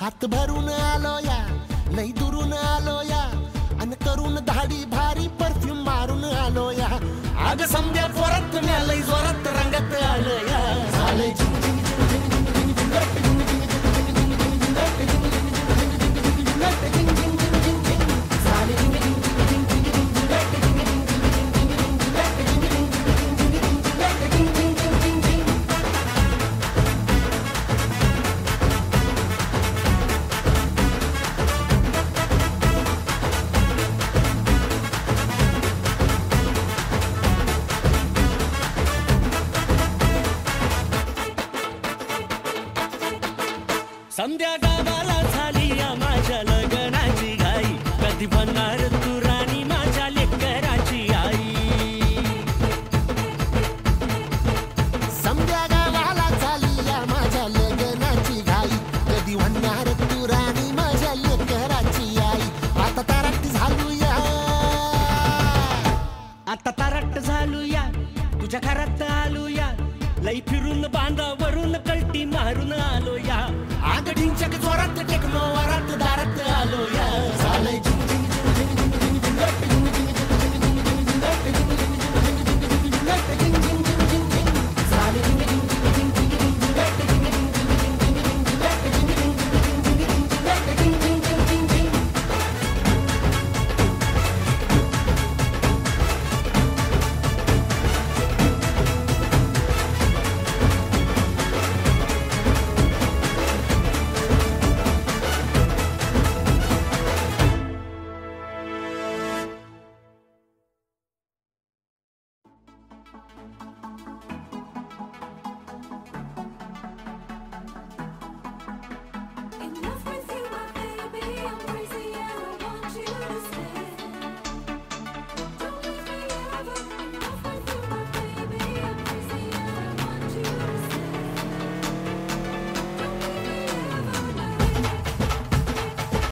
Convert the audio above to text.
हात भरून आलो या, लई दुरून आलो या, अन करून धाडी भारी परफ्यूम मारून आलो या. आग समद्या जोरात लई जोरात रंगात आलो या. झाले झिंग झिंग झिंग झिंग झिंग झिंग झिंग झिंग झिंग संध्या गावाला झाली या माझ्या लग्नाची घाई, कधी बनणार तू राणी माझ्या लेकराची आई. संध्या गावाला झाली या माझ्या लग्नाची घाई, कधी बनणार तू राणी माझ्या लेकराची आई. आता तारट झालू या, आता तारट झालू या, तुझ्या घरात आलो या, लई फिरून बांधावरून कल्टी मारून आलो या. आग ढिंचक जोरात टेक्नो वरात दारात आलो या. झाले